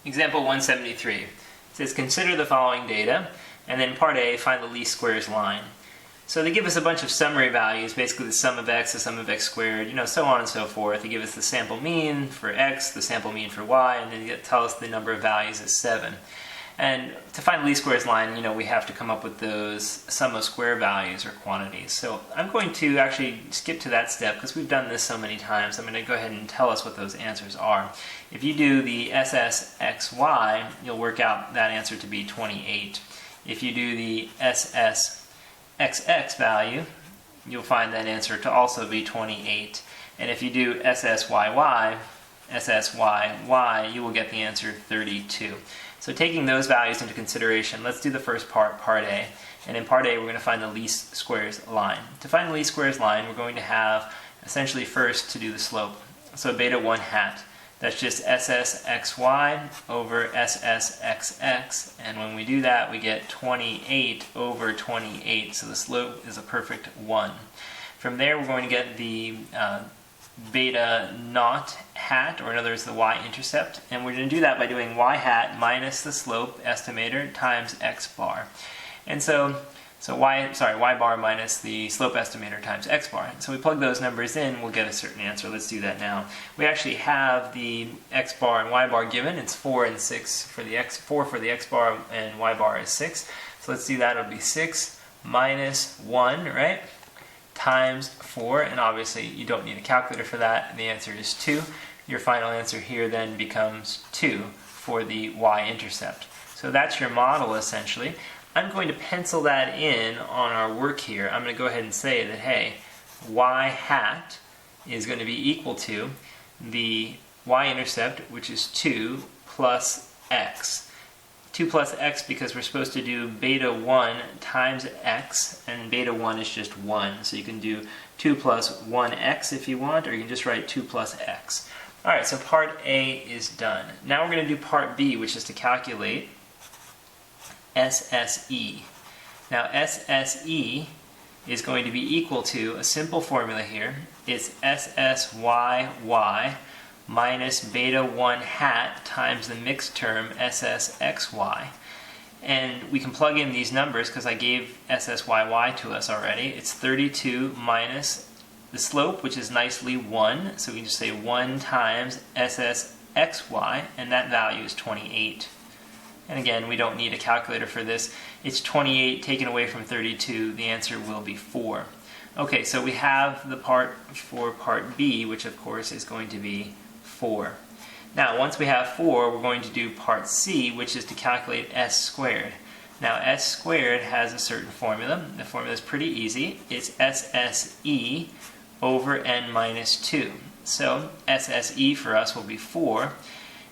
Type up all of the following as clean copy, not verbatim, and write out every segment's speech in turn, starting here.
Example 173. It says consider the following data, and then part A, find the least squares line. So they give us a bunch of summary values, basically the sum of x, the sum of x squared, so on and so forth. They give us the sample mean for x, the sample mean for y, and then they tell us the number of values is 7. And to find the least squares line, we have to come up with those sum of square values or quantities. So I'm going to actually skip to that step because we've done this so many times. I'm going to go ahead and tell us what those answers are. If you do the SSXY, you'll work out that answer to be 28. If you do the SSXX value, you'll find that answer to also be 28. And if you do SSYY, you will get the answer 32. So taking those values into consideration, let's do the first part, part A. And in part A, we're going to find the least squares line. To find the least squares line, we're going to have essentially first to do the slope. So beta 1 hat. That's just SSXY over SSXX. And when we do that, we get 28 over 28. So the slope is a perfect 1. From there, we're going to get the beta naught hat, or in other words, the y-intercept. And we're going to do that by doing y hat minus the slope estimator times x bar. And so y bar minus the slope estimator times x bar. So we plug those numbers in, we'll get a certain answer. Let's do that now. We actually have the x bar and y bar given. It's 4 and 6 for the x, 4 for the x bar, and y bar is 6. So let's do that. It'll be 6 minus 1, right? Times 4, and obviously you don't need a calculator for that. The answer is 2. Your final answer here then becomes 2 for the y-intercept. So that's your model essentially. I'm going to pencil that in on our work here. I'm going to go ahead and say that, hey, y hat is going to be equal to the y-intercept, which is 2 plus x. 2 plus x because we're supposed to do beta 1 times x, and beta 1 is just 1. So you can do 2 plus 1x if you want, or you can just write 2 plus x. Alright, so part A is done. Now we're going to do part B, which is to calculate SSE. Now SSE is going to be equal to a simple formula here. It's SSYY minus beta 1 hat times the mixed term SSXY. And we can plug in these numbers because I gave SSYY to us already. It's 32 minus the slope, which is nicely 1. So we can just say 1 times SSXY, and that value is 28. And again, we don't need a calculator for this. It's 28 taken away from 32. The answer will be 4. Okay, so we have the part for part B, which of course is going to be 4. Now, once we have 4, we're going to do part C, which is to calculate s squared. Now, s squared has a certain formula. The formula is pretty easy. It's SSE over n minus 2. So, SSE for us will be 4.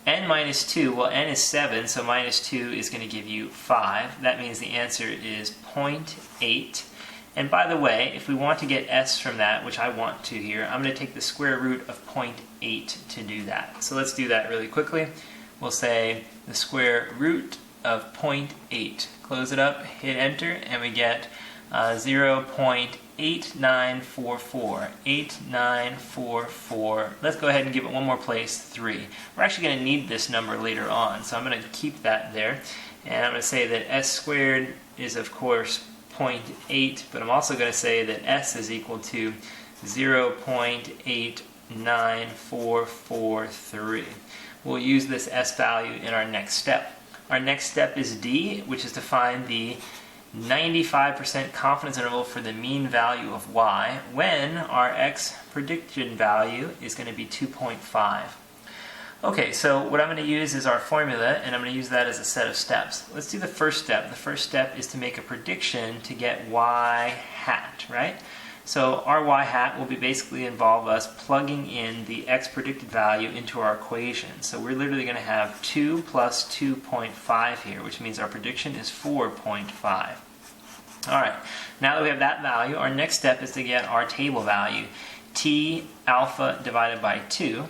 N minus 2, well, n is 7, so minus 2 is going to give you 5. That means the answer is 0.8. And by the way, if we want to get s from that, which I want to here, I'm going to take the square root of 0.8 to do that. So let's do that really quickly. We'll say the square root of 0.8. Close it up, hit enter, and we get 0.8944. 8944. Let's go ahead and give it one more place, 3. We're actually going to need this number later on, so I'm going to keep that there. And I'm going to say that s squared is, of course, 0.8, but I'm also going to say that s is equal to 0.89443. We'll use this s value in our next step. Our next step is D, which is to find the 95% confidence interval for the mean value of y when our x prediction value is going to be 2.5. Okay, so what I'm going to use is our formula, and I'm going to use that as a set of steps. Let's do the first step. The first step is to make a prediction to get y hat, right? So our y hat will basically involve us plugging in the x predicted value into our equation. So we're literally going to have 2 plus 2.5 here, which means our prediction is 4.5. Alright, now that we have that value, our next step is to get our table value, t alpha divided by 2,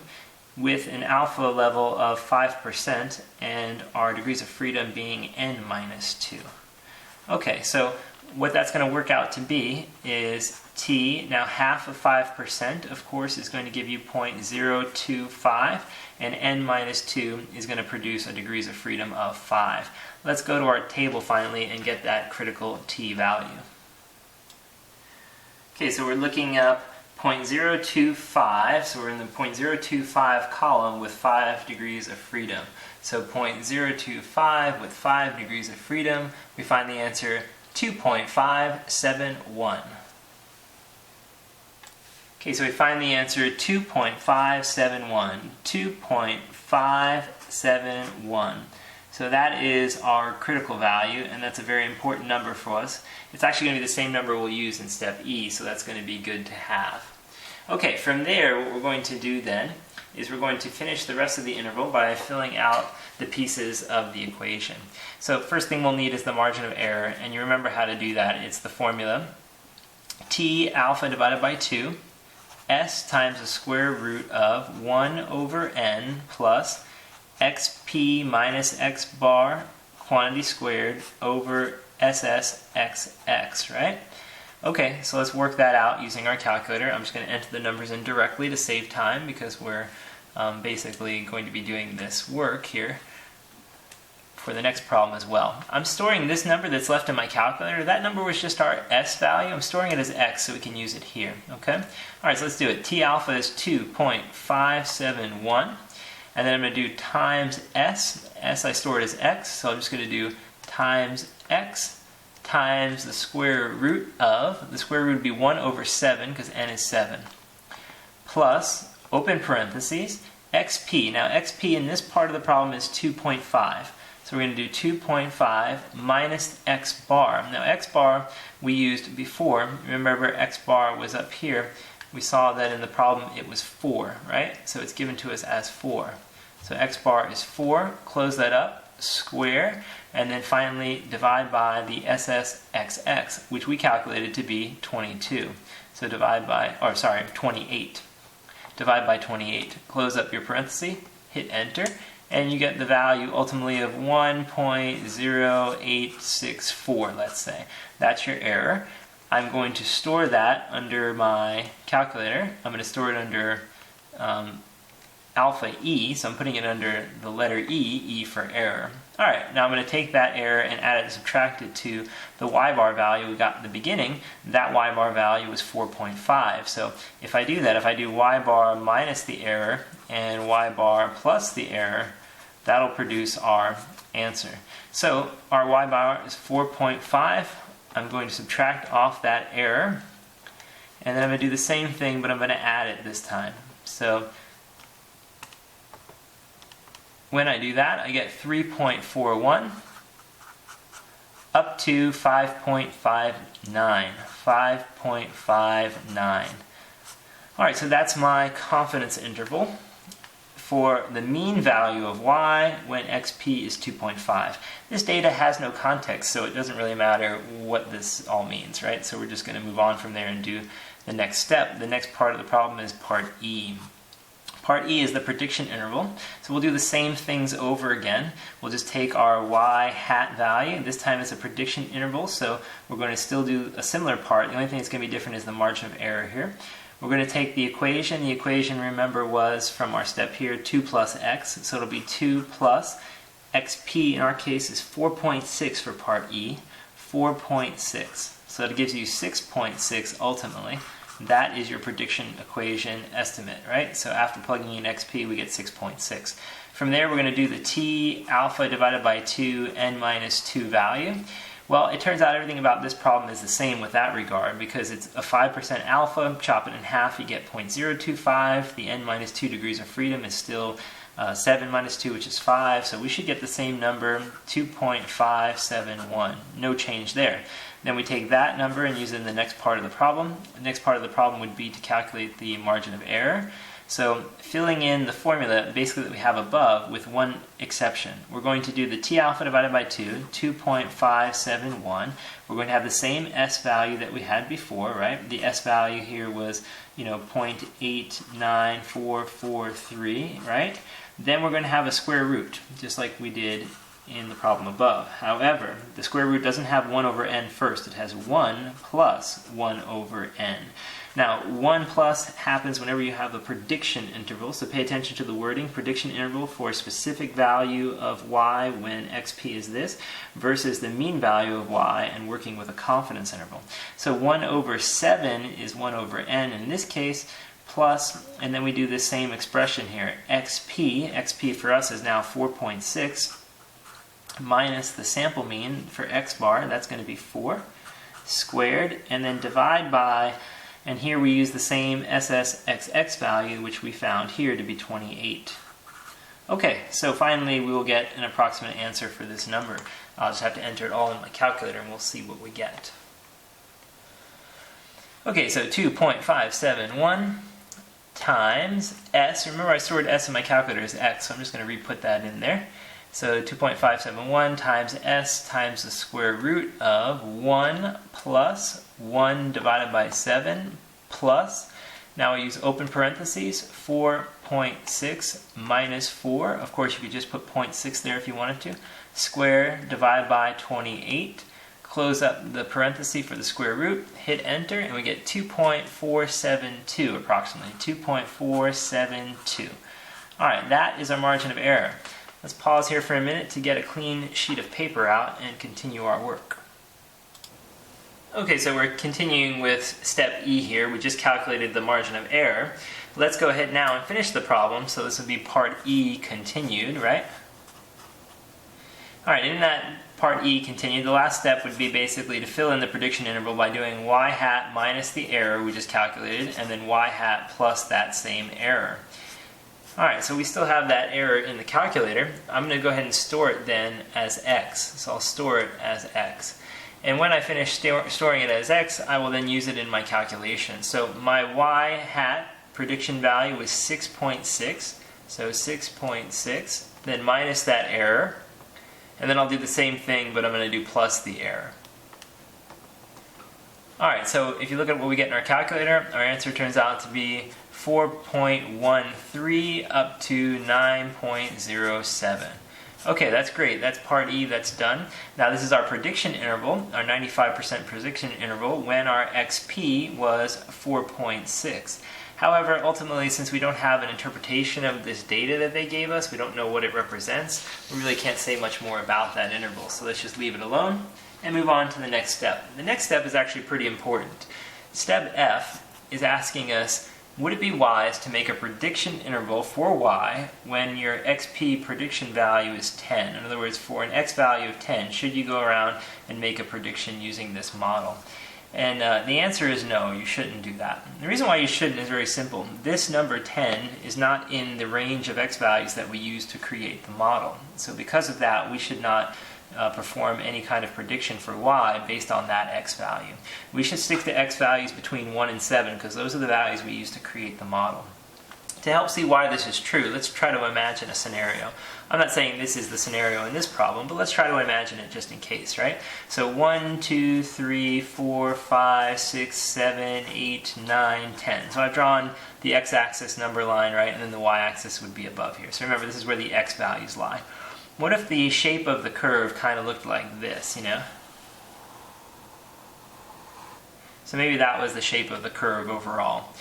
with an alpha level of 5% and our degrees of freedom being n minus 2. Okay, so what that's going to work out to be is t, now half of 5%, of course, is going to give you 0.025, and n minus 2 is going to produce a degrees of freedom of 5. Let's go to our table finally and get that critical t value. Okay, so we're looking up 0.025, so we're in the 0.025 column with 5 degrees of freedom. So 0.025 with 5 degrees of freedom, we find the answer 2.571. Okay, so we find the answer 2.571. 2.571. So that is our critical value, and that's a very important number for us. It's actually going to be the same number we'll use in step E, so that's going to be good to have. Okay, from there, what we're going to do then is we're going to finish the rest of the interval by filling out the pieces of the equation. So first thing we'll need is the margin of error, and you remember how to do that. It's the formula t alpha divided by 2, s times the square root of 1 over n plus xp minus x bar quantity squared over ssxx, right? Okay, so let's work that out using our calculator. I'm just going to enter the numbers in directly to save time because we're basically going to be doing this work here for the next problem as well. I'm storing this number that's left in my calculator. That number was just our s value. I'm storing it as x so we can use it here, okay? All right, so let's do it. T alpha is 2.571. And then I'm going to do times s. S I stored as x, so I'm just going to do times x times the square root of, the square root would be 1 over 7 because n is 7, plus, open parentheses, xp. Now xp in this part of the problem is 2.5. So we're going to do 2.5 minus x bar. Now x bar we used before. Remember x bar was up here. We saw that in the problem it was 4, right? So it's given to us as 4. So x bar is 4. Close that up, square, and then finally divide by the ssxx, which we calculated to be 22. So divide by, 28. Divide by 28. Close up your parenthesis, hit enter, and you get the value ultimately of 1.0864, let's say. That's your error. I'm going to store that under my calculator. I'm going to store it under alpha E, so I'm putting it under the letter E, E for error. Alright, now I'm going to take that error and add it and subtract it to the y-bar value we got in the beginning. That y-bar value was 4.5. So if I do that, if I do y-bar minus the error and y-bar plus the error, that'll produce our answer. So our y-bar is 4.5. I'm going to subtract off that error, and then I'm going to do the same thing, but I'm going to add it this time. So when I do that, I get 3.41 up to 5.59. 5.59. Alright, so that's my confidence interval for the mean value of y when xp is 2.5. This data has no context, so it doesn't really matter what this all means, right? So we're just going to move on from there and do the next step. The next part of the problem is part E. Part E is the prediction interval. So we'll do the same things over again. We'll just take our y hat value. This time it's a prediction interval, so we're going to still do a similar part. The only thing that's going to be different is the margin of error here. We're going to take the equation. The equation, remember, was from our step here, 2 plus x. So it'll be 2 plus xp, in our case, is 4.6 for part E. 4.6. So it gives you 6.6 ultimately. That is your prediction equation estimate, right? So after plugging in xp, we get 6.6. From there, we're going to do the t alpha divided by 2 n minus 2 value. Well, it turns out everything about this problem is the same with that regard because it's a 5% alpha. Chop it in half, you get 0.025. The n minus 2 degrees of freedom is still 7 minus 2, which is 5. So we should get the same number, 2.571. No change there. Then we take that number and use it in the next part of the problem. The next part of the problem would be to calculate the margin of error. So filling in the formula basically that we have above with one exception. We're going to do the t alpha divided by 2, 2.571. We're going to have the same s value that we had before, right? The s value here was, 0.89443, right? Then we're going to have a square root, just like we did in the problem above. However, the square root doesn't have 1 over n first. It has 1 plus 1 over n. Now, 1 plus happens whenever you have a prediction interval, so pay attention to the wording. Prediction interval for a specific value of y when xp is this, versus the mean value of y and working with a confidence interval. So 1 over 7 is 1 over n in this case, plus, and then we do the same expression here, xp for us is now 4.6, minus the sample mean for x bar, that's going to be 4, squared, and then divide by, and here we use the same SSXX value, which we found here to be 28. Okay, so finally we will get an approximate answer for this number. I'll just have to enter it all in my calculator and we'll see what we get. Okay, so 2.571 times s, remember I stored s in my calculator as x, so I'm just going to re-put that in there. So 2.571 times s times the square root of 1 plus 1 divided by 7 plus, now I use open parentheses, 4.6 minus 4, of course you could just put 0.6 there if you wanted to, square divided by 28, close up the parenthesis for the square root, hit enter, and we get 2.472 approximately, 2.472. Alright, that is our margin of error. Let's pause here for a minute to get a clean sheet of paper out and continue our work. Okay, so we're continuing with step E here. We just calculated the margin of error. Let's go ahead now and finish the problem. So this would be part E continued, right? Alright, in that part E continued, the last step would be basically to fill in the prediction interval by doing y hat minus the error we just calculated, and then y hat plus that same error. Alright, so we still have that error in the calculator. I'm going to go ahead and store it then as x. So I'll store it as x. And when I finish storing it as x, I will then use it in my calculation. So my y hat prediction value was 6.6. So 6.6, then minus that error. And then I'll do the same thing, but I'm going to do plus the error. Alright, so if you look at what we get in our calculator, our answer turns out to be 4.13 up to 9.07. Okay, that's great. That's part E, that's done. Now this is our prediction interval, our 95% prediction interval, when our XP was 4.6. However, ultimately, since we don't have an interpretation of this data that they gave us, we don't know what it represents, we really can't say much more about that interval. So let's just leave it alone and move on to the next step. The next step is actually pretty important. Step F is asking us, would it be wise to make a prediction interval for y when your xp prediction value is 10? In other words, for an x value of 10, should you go around and make a prediction using this model? And the answer is no, you shouldn't do that. The reason why you shouldn't is very simple. This number 10 is not in the range of x values that we use to create the model. So because of that, we should not perform any kind of prediction for y based on that x value. We should stick to x values between 1 and 7 because those are the values we use to create the model. To help see why this is true, let's try to imagine a scenario. I'm not saying this is the scenario in this problem, but let's try to imagine it just in case, right? So 1, 2, 3, 4, 5, 6, 7, 8, 9, 10. So I've drawn the x-axis number line, right, and then the y-axis would be above here. So remember, this is where the x values lie. What if the shape of the curve kind of looked like this, you know? So maybe that was the shape of the curve overall.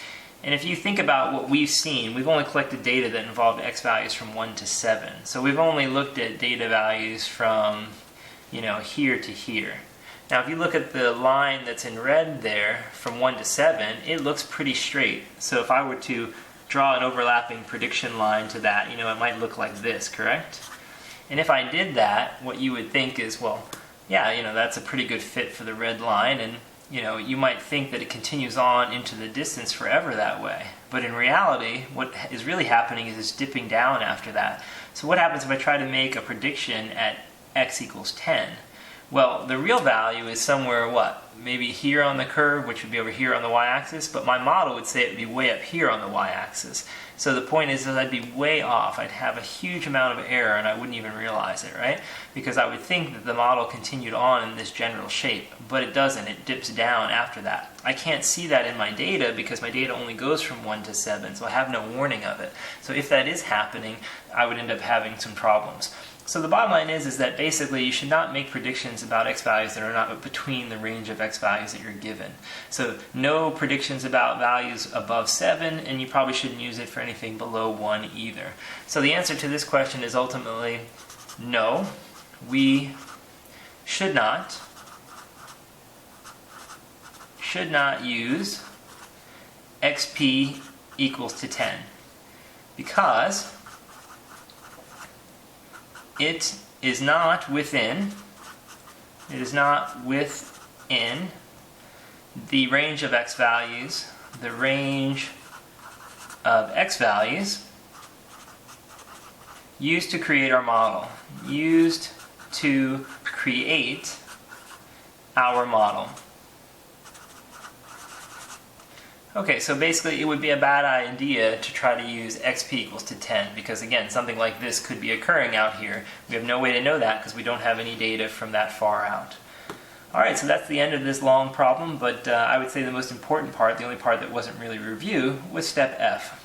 And if you think about what we've seen, we've only collected data that involved x values from 1 to 7. So we've only looked at data values from, you know, here to here. Now if you look at the line that's in red there, from 1 to 7, it looks pretty straight. So if I were to draw an overlapping prediction line to that, you know, it might look like this, correct? And if I did that, what you would think is, well, yeah, you know, that's a pretty good fit for the red line, and you know, you might think that it continues on into the distance forever that way. But in reality, what is really happening is it's dipping down after that. So what happens if I try to make a prediction at x equals 10? Well, the real value is somewhere, what? Maybe here on the curve, which would be over here on the y-axis, but my model would say it would be way up here on the y-axis. So the point is that I'd be way off. I'd have a huge amount of error and I wouldn't even realize it, right? Because I would think that the model continued on in this general shape, but it doesn't. It dips down after that. I can't see that in my data because my data only goes from 1 to 7, so I have no warning of it. So if that is happening, I would end up having some problems. So the bottom line is that basically you should not make predictions about x values that are not between the range of x values that you're given. So no predictions about values above 7, and you probably shouldn't use it for anything below 1 either. So the answer to this question is ultimately no, we should not use xp equals to 10 because it is not within the range of x values, the range of x values used to create our model, used to create our model. Okay, so basically it would be a bad idea to try to use xp equals to 10 because, again, something like this could be occurring out here. We have no way to know that because we don't have any data from that far out. Alright, so that's the end of this long problem, but I would say the most important part, the only part that wasn't really reviewed, was step F.